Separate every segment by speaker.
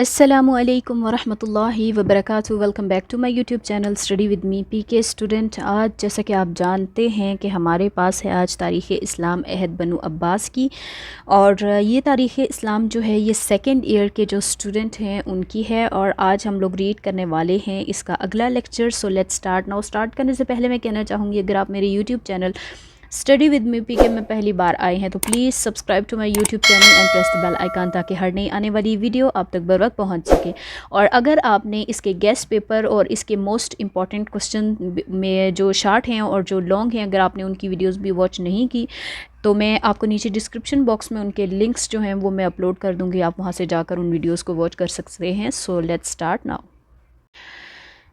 Speaker 1: السلام علیکم ورحمۃ اللہ وبرکاتہ۔ Welcome back to my YouTube channel study with me PK کے اسٹوڈنٹ۔ آج جیسا کہ آپ جانتے ہیں کہ ہمارے پاس ہے آج تاریخ اسلام عہد بنو عباس کی، اور یہ تاریخ اسلام جو ہے یہ سیکنڈ ایئر کے جو اسٹوڈنٹ ہیں ان کی ہے، اور آج ہم لوگ ریڈ کرنے والے ہیں اس کا اگلا lecture. So let start now. Start کرنے سے پہلے میں کہنا چاہوں گی اگر آپ میرے YouTube channel study with me PK کے میں پہلی بار آئے ہیں تو please subscribe to my YouTube channel and press the bell icon تاکہ ہر نئی آنے والی ویڈیو آپ تک بر وقت پہنچ سکے۔ اور اگر آپ نے اس کے گیسٹ پیپر اور اس کے موسٹ امپورٹنٹ کوسچن میں جو شارٹ ہیں اور جو لانگ ہیں، اگر آپ نے ان کی ویڈیوز بھی واچ نہیں کی تو میں آپ کو نیچے ڈسکرپشن باکس میں ان کے لنکس جو ہیں وہ میں اپلوڈ کر دوں گی، آپ وہاں سے جا کر ان ویڈیوز کو واچ کر سکتے ہیں۔ So let's start now.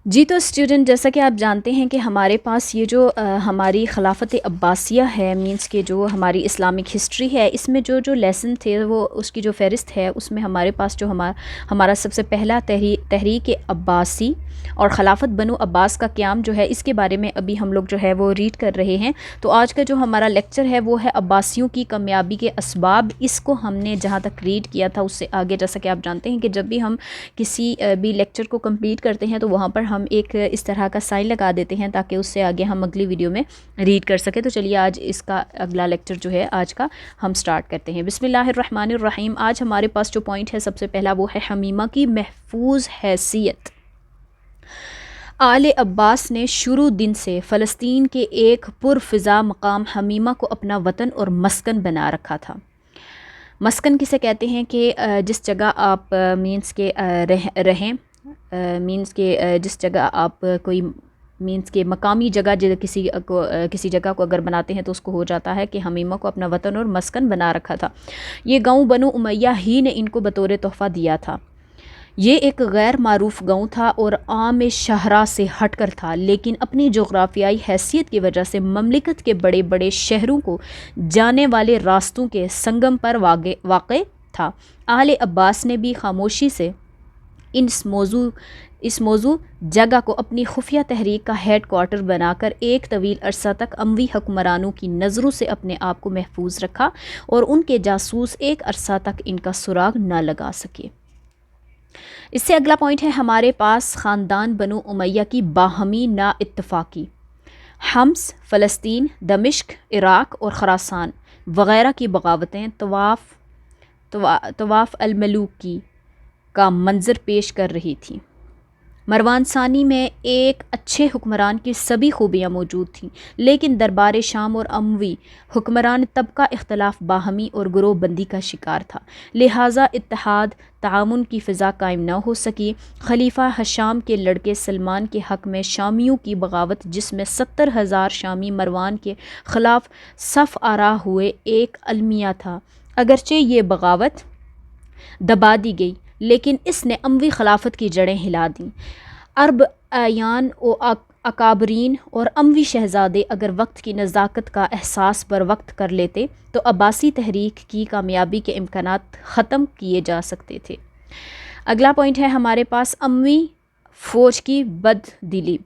Speaker 1: جی تو اسٹوڈنٹ، جیسا کہ آپ جانتے ہیں کہ ہمارے پاس یہ جو ہماری خلافت عباسیہ ہے، مینس کہ جو ہماری اسلامک ہسٹری ہے، اس میں جو لیسن تھے وہ اس کی جو فہرست ہے اس میں ہمارے پاس جو ہمارا سب سے پہلا تحریک عباسی اور خلافت بنو عباس کا قیام جو ہے اس کے بارے میں ابھی ہم لوگ جو ہے وہ ریڈ کر رہے ہیں۔ تو آج کا جو ہمارا لیکچر ہے وہ ہے عباسیوں کی کامیابی کے اسباب۔ اس کو ہم نے جہاں تک ریڈ کیا تھا اس سے آگے، جیسا کہ آپ جانتے ہیں کہ جب بھی ہم کسی بھی لیکچر کو کمپلیٹ کرتے ہیں تو وہاں پر ہم ایک اس طرح کا سائن لگا دیتے ہیں تاکہ اس سے آگے ہم اگلی ویڈیو میں ریڈ کر سکیں۔ تو چلیے آج اس کا اگلا لیکچر جو ہے آج کا ہم سٹارٹ کرتے ہیں۔ بسم اللہ الرحمن الرحیم۔ آج ہمارے پاس جو پوائنٹ ہے سب سے پہلا وہ ہے حمیمہ کی محفوظ حیثیت۔ آل عباس نے شروع دن سے فلسطین کے ایک پرفضا مقام حمیمہ کو اپنا وطن اور مسکن بنا رکھا تھا۔ مسکن کسے کہتے ہیں کہ جس جگہ آپ مینس کے رہیں، مینس کہ جس جگہ آپ کوئی مینس کہ مقامی جگہ کسی جگہ کو اگر بناتے ہیں تو اس کو ہو جاتا ہے کہ حمیمہ کو اپنا وطن اور مسکن بنا رکھا تھا۔ یہ گاؤں بنو امیہ ہی نے ان کو بطور تحفہ دیا تھا۔ یہ ایک غیر معروف گاؤں تھا اور عام شہرہ سے ہٹ کر تھا، لیکن اپنی جغرافیائی حیثیت کی وجہ سے مملکت کے بڑے بڑے شہروں کو جانے والے راستوں کے سنگم پر واقع تھا۔ آل عباس نے بھی خاموشی سے اس موضوع جگہ کو اپنی خفیہ تحریک کا ہیڈ کوارٹر بنا کر ایک طویل عرصہ تک اموی حکمرانوں کی نظروں سے اپنے آپ کو محفوظ رکھا اور ان کے جاسوس ایک عرصہ تک ان کا سراغ نہ لگا سکے۔ اس سے اگلا پوائنٹ ہے ہمارے پاس خاندان بنو امیہ کی باہمی نا اتفاقی۔ حمص، فلسطین، دمشق، عراق اور خراسان وغیرہ کی بغاوتیں طواف الملوک کا منظر پیش کر رہی تھیں۔ مروان ثانی میں ایک اچھے حکمران کی سبھی خوبیاں موجود تھیں، لیکن دربار شام اور اموی حکمران طبقہ اختلاف باہمی اور گروہ بندی کا شکار تھا، لہٰذا اتحاد تعاون کی فضا قائم نہ ہو سکی۔ خلیفہ ہشام کے لڑکے سلمان کے حق میں شامیوں کی بغاوت، جس میں 70,000 شامی مروان کے خلاف صف آرا ہوئے، ایک المیہ تھا۔ اگرچہ یہ بغاوت دبا دی گئی لیکن اس نے اموی خلافت کی جڑیں ہلا دیں۔ عرب اعیان و اکابرین اور اموی شہزادے اگر وقت کی نزاکت کا احساس بر وقت کر لیتے تو عباسی تحریک کی کامیابی کے امکانات ختم کیے جا سکتے تھے۔ اگلا پوائنٹ ہے ہمارے پاس اموی فوج کی بددلی۔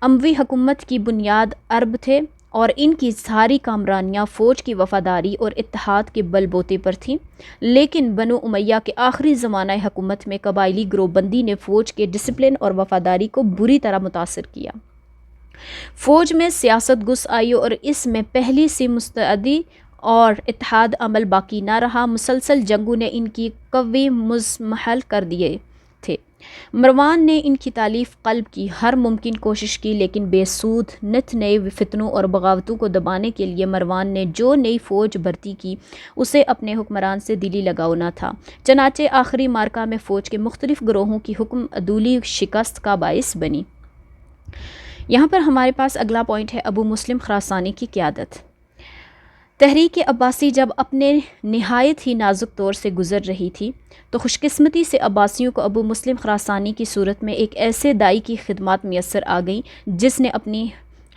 Speaker 1: اموی حکومت کی بنیاد عرب تھے اور ان کی ساری کامرانیاں فوج کی وفاداری اور اتحاد کے بل بوتے پر تھیں، لیکن بنو امیہ کے آخری زمانہ حکومت میں قبائلی گروہ بندی نے فوج کے ڈسپلن اور وفاداری کو بری طرح متاثر کیا۔ فوج میں سیاست گھس آئی اور اس میں پہلی سی مستعدی اور اتحاد عمل باقی نہ رہا۔ مسلسل جنگوں نے ان کی قوی مزمحل کر دیے تھے۔ مروان نے ان کی تالیف قلب کی ہر ممکن کوشش کی لیکن بے سود۔ نت نئے فتنوں اور بغاوتوں کو دبانے کے لیے مروان نے جو نئی فوج بھرتی کی اسے اپنے حکمران سے دلی لگاؤ نہ تھا، چنانچہ آخری معرکہ میں فوج کے مختلف گروہوں کی حکم عدولی شکست کا باعث بنی۔ یہاں پر ہمارے پاس اگلا پوائنٹ ہے ابو مسلم خراسانی کی قیادت۔ تحریک عباسی جب اپنے نہایت ہی نازک دور سے گزر رہی تھی تو خوش قسمتی سے عباسیوں کو ابو مسلم خراسانی کی صورت میں ایک ایسے دائی کی خدمات میسر آ گئیں جس نے اپنی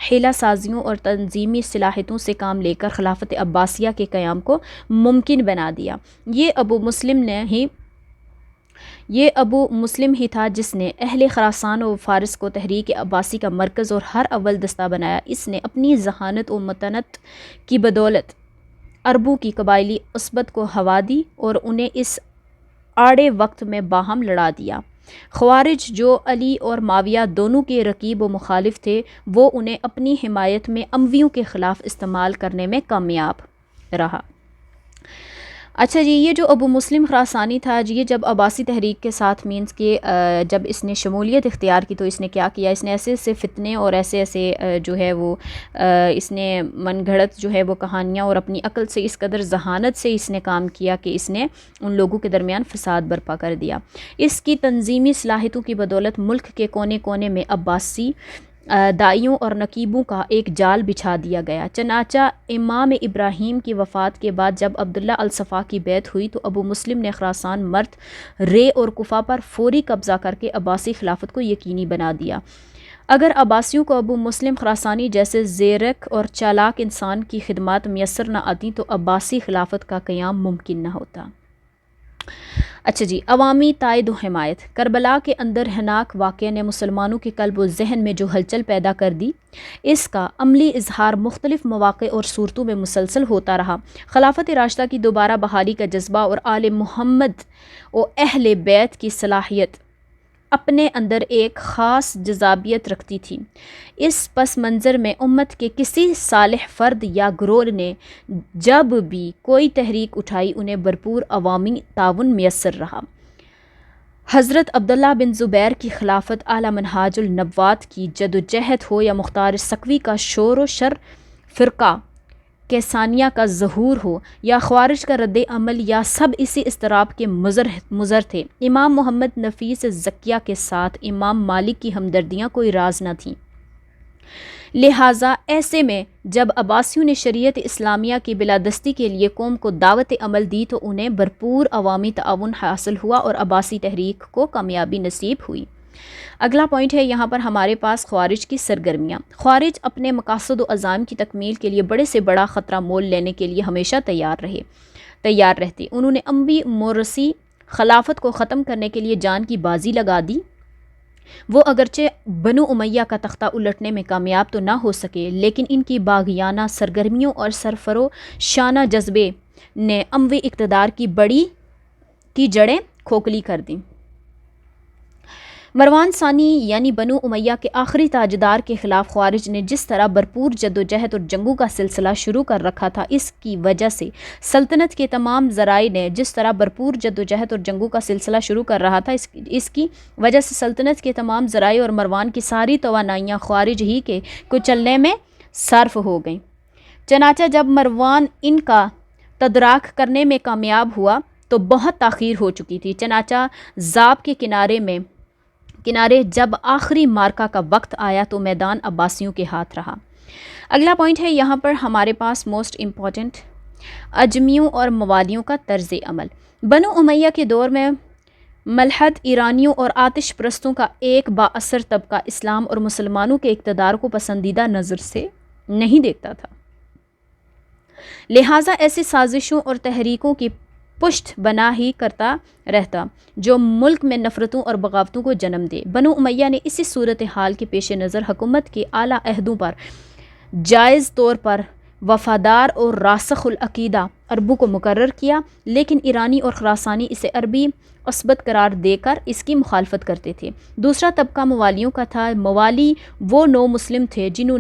Speaker 1: حیلہ سازیوں اور تنظیمی صلاحیتوں سے کام لے کر خلافت عباسیہ کے قیام کو ممکن بنا دیا۔ یہ ابو مسلم ہی تھا جس نے اہل خراسان و فارس کو تحریک عباسی کا مرکز اور ہر اول دستہ بنایا۔ اس نے اپنی ذہانت و متانت کی بدولت عربوں کی قبائلی عصبت کو ہوا دی اور انہیں اس آڑے وقت میں باہم لڑا دیا۔ خوارج جو علی اور معاویہ دونوں کے رقیب و مخالف تھے، وہ انہیں اپنی حمایت میں امویوں کے خلاف استعمال کرنے میں کامیاب رہا۔ اچھا جی، یہ جو ابو مسلم خراسانی تھا جی، یہ جب عباسی تحریک کے ساتھ مینس کہ جب اس نے شمولیت اختیار کی تو اس نے کیا کیا، اس نے ایسے ایسے فتنے اور ایسے ایسے جو ہے وہ اس نے من گھڑت جو ہے وہ کہانیاں اور اپنی عقل سے اس قدر ذہانت سے اس نے کام کیا کہ اس نے ان لوگوں کے درمیان فساد برپا کر دیا۔ اس کی تنظیمی صلاحیتوں کی بدولت ملک کے کونے کونے میں عباسی دائیوں اور نقیبوں کا ایک جال بچھا دیا گیا۔ چنانچہ امام ابراہیم کی وفات کے بعد جب عبداللہ الصفا کی بیعت ہوئی تو ابو مسلم نے خراسان، مرت، رے اور کوفہ پر فوری قبضہ کر کے عباسی خلافت کو یقینی بنا دیا۔ اگر عباسیوں کو ابو مسلم خراسانی جیسے زیرک اور چالاک انسان کی خدمات میسر نہ آتی تو عباسی خلافت کا قیام ممکن نہ ہوتا۔ اچھا جی، عوامی تائید و حمایت۔ کربلا کے اندر ہناک واقعہ نے مسلمانوں کے قلب و ذہن میں جو ہلچل پیدا کر دی، اس کا عملی اظہار مختلف مواقع اور صورتوں میں مسلسل ہوتا رہا۔ خلافت راشدہ کی دوبارہ بحالی کا جذبہ اور آل محمد و اہل بیت کی صلاحیت اپنے اندر ایک خاص جذابیت رکھتی تھی۔ اس پس منظر میں امت کے کسی صالح فرد یا گروہ نے جب بھی کوئی تحریک اٹھائی انہیں بھرپور عوامی تعاون میسر رہا۔ حضرت عبداللہ بن زبیر کی خلافت، اعلیٰ منہاج النبوات کی جدوجہد ہو یا مختار سکوی کا شور و شر، فرقہ کیسانیہ کا ظہور ہو یا خوارج کا رد عمل، یا سب اسی اضطراب کے مضر تھے۔ امام محمد نفیس زکیہ کے ساتھ امام مالک کی ہمدردیاں کوئی راز نہ تھیں۔ لہٰذا ایسے میں جب عباسیوں نے شریعت اسلامیہ کی بالادستی کے لیے قوم کو دعوت عمل دی تو انہیں بھرپور عوامی تعاون حاصل ہوا اور عباسی تحریک کو کامیابی نصیب ہوئی۔ اگلا پوائنٹ ہے یہاں پر ہمارے پاس خوارج کی سرگرمیاں۔ خوارج اپنے مقاصد و عزائم کی تکمیل کے لیے بڑے سے بڑا خطرہ مول لینے کے لیے ہمیشہ تیار رہتے۔ انہوں نے اموی مورثی خلافت کو ختم کرنے کے لیے جان کی بازی لگا دی۔ وہ اگرچہ بنو امیہ کا تختہ الٹنے میں کامیاب تو نہ ہو سکے، لیکن ان کی باغیانہ سرگرمیوں اور سرفرو شانہ جذبے نے اموی اقتدار کی جڑیں کھوکھلی کر دیں۔ مروان ثانی یعنی بنو امیہ کے آخری تاجدار کے خلاف خوارج نے جس طرح بھرپور جدوجہد اور جنگوں کا سلسلہ شروع کر رکھا تھا، اس کی وجہ سے سلطنت کے تمام ذرائع نے جس طرح بھرپور جدوجہد اور جنگوں کا سلسلہ شروع کر رہا تھا، اس کی وجہ سے سلطنت کے تمام ذرائع اور مروان کی ساری توانائیاں خوارج ہی کے کچلنے میں صرف ہو گئیں۔ چنانچہ جب مروان ان کا تدارک کرنے میں کامیاب ہوا تو بہت تاخیر ہو چکی تھی۔ چنانچہ ذاب کے کنارے جب آخری مارکہ کا وقت آیا تو میدان عباسیوں کے ہاتھ رہا۔ اگلا پوائنٹ ہے یہاں پر ہمارے پاس موسٹ امپورٹنٹ، اجمیوں اور موالیوں کا طرز عمل۔ بنو امیہ کے دور میں ملحد ایرانیوں اور آتش پرستوں کا ایک بااثر طبقہ اسلام اور مسلمانوں کے اقتدار کو پسندیدہ نظر سے نہیں دیکھتا تھا، لہٰذا ایسی سازشوں اور تحریکوں کی پشت بنا ہی کرتا رہتا جو ملک میں نفرتوں اور بغاوتوں کو جنم دے۔ بنو امیہ نے اسی صورتحال کے پیش نظر حکومت کے اعلیٰ عہدوں پر جائز طور پر وفادار اور راسخ العقیدہ عربوں کو مقرر کیا، لیکن ایرانی اور خراسانی اسے عربی عصبت قرار دے کر اس کی مخالفت کرتے تھے۔ دوسرا طبقہ موالیوں کا تھا۔ موالی وہ نو مسلم تھے جنہوں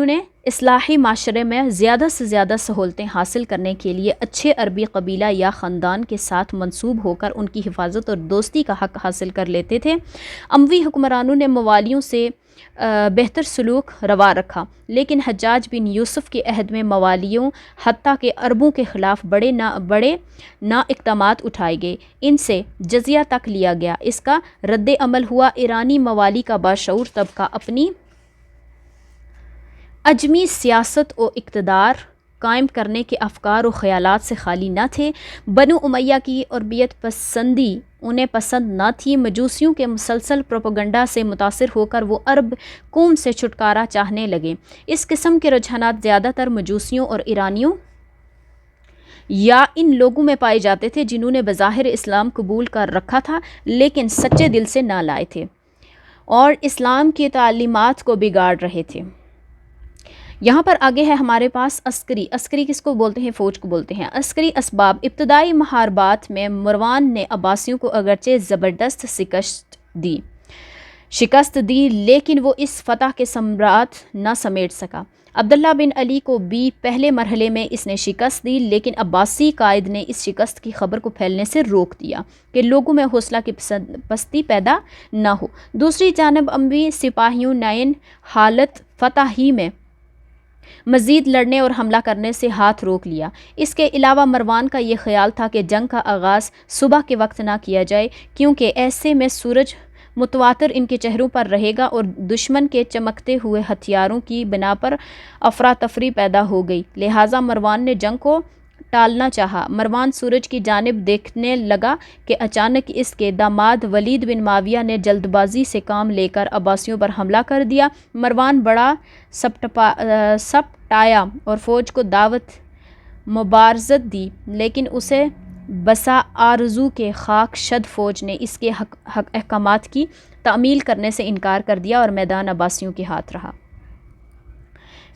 Speaker 1: نے اصلاحی معاشرے میں زیادہ سے زیادہ سہولتیں حاصل کرنے کے لیے اچھے عربی قبیلہ یا خاندان کے ساتھ منسوب ہو کر ان کی حفاظت اور دوستی کا حق حاصل کر لیتے تھے۔ اموی حکمرانوں نے موالیوں سے بہتر سلوک روا رکھا، لیکن حجاج بن یوسف کے عہد میں موالیوں حتیٰ کہ عربوں کے خلاف بڑے نا اقدامات اٹھائے گئے، ان سے جزیہ تک لیا گیا۔ اس کا رد عمل ہوا۔ ایرانی موالی کا باشعور طبقہ اپنی اجمی سیاست و اقتدار قائم کرنے کے افکار و خیالات سے خالی نہ تھے۔ بنو امیہ کی عربیت پسندی انہیں پسند نہ تھی۔ مجوسیوں کے مسلسل پروپیگنڈا سے متاثر ہو کر وہ عرب قوم سے چھٹکارا چاہنے لگے۔ اس قسم کے رجحانات زیادہ تر مجوسیوں اور ایرانیوں یا ان لوگوں میں پائے جاتے تھے جنہوں نے بظاہر اسلام قبول کر رکھا تھا لیکن سچے دل سے نہ لائے تھے اور اسلام کی تعلیمات کو بگاڑ رہے تھے۔ یہاں پر آگے ہے ہمارے پاس عسکری. عسکری کس کو بولتے ہیں؟ فوج کو بولتے ہیں. عسکری اسباب. ابتدائی محاربات میں مروان نے عباسیوں کو اگرچہ زبردست شکست دی لیکن وہ اس فتح کے ثمرات نہ سمیٹ سکا. عبداللہ بن علی کو بھی پہلے مرحلے میں اس نے شکست دی لیکن عباسی قائد نے اس شکست کی خبر کو پھیلنے سے روک دیا کہ لوگوں میں حوصلہ کی پستی پیدا نہ ہو. دوسری جانب اموی سپاہیوں نائن حالت فتح ہی میں مزید لڑنے اور حملہ کرنے سے ہاتھ روک لیا. اس کے علاوہ مروان کا یہ خیال تھا کہ جنگ کا آغاز صبح کے وقت نہ کیا جائے کیونکہ ایسے میں سورج متواتر ان کے چہروں پر رہے گا اور دشمن کے چمکتے ہوئے ہتھیاروں کی بنا پر افراتفری پیدا ہو گئی. لہٰذا مروان نے جنگ کو ٹالنا چاہا. مروان سورج کی جانب دیکھنے لگا کہ اچانک اس کے داماد ولید بن معاویہ نے جلد بازی سے کام لے کر عباسیوں پر حملہ کر دیا. مروان بڑا سپٹایا اور فوج کو دعوت مبارزت دی لیکن اسے بسا آرزو کے خاک شد فوج نے اس کے احکامات کی تعمیل کرنے سے انکار کر دیا اور میدان عباسیوں کے ہاتھ رہا.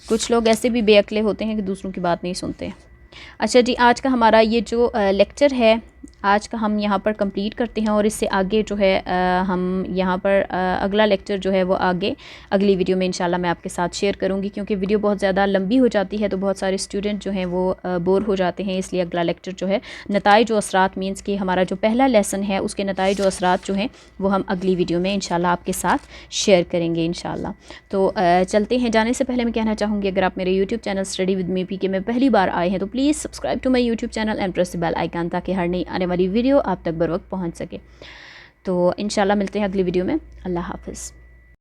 Speaker 1: کچھ لوگ ایسے بھی بے عقلے ہوتے ہیں کہ دوسروں کی بات نہیں سنتے. اچھا جی، آج کا ہمارا یہ جو لیکچر ہے آج کا ہم یہاں پر کمپلیٹ کرتے ہیں اور اس سے آگے جو ہے ہم یہاں پر اگلا لیکچر جو ہے وہ آگے اگلی ویڈیو میں انشاءاللہ میں آپ کے ساتھ شیئر کروں گی کیونکہ ویڈیو بہت زیادہ لمبی ہو جاتی ہے تو بہت سارے اسٹوڈنٹ جو ہیں وہ بور ہو جاتے ہیں. اس لیے اگلا لیکچر جو ہے نتائج و اثرات مینس کہ ہمارا جو پہلا لیسن ہے اس کے نتائج و اثرات جو ہیں وہ ہم اگلی ویڈیو میں انشاءاللہ آپ کے ساتھ شیئر کریں گے انشاءاللہ. تو چلتے ہیں. جانے سے پہلے میں کہنا چاہوں گی اگر آپ میرے YouTube channel study with me PK کے میں پہلی بار آئے ہیں تو please subscribe to my YouTube channel and press the bell icon تاکہ ہر نئی آنے والی ویڈیو آپ تک بر وقت پہنچ سکے. تو انشاءاللہ ملتے ہیں اگلی ویڈیو میں. اللہ حافظ.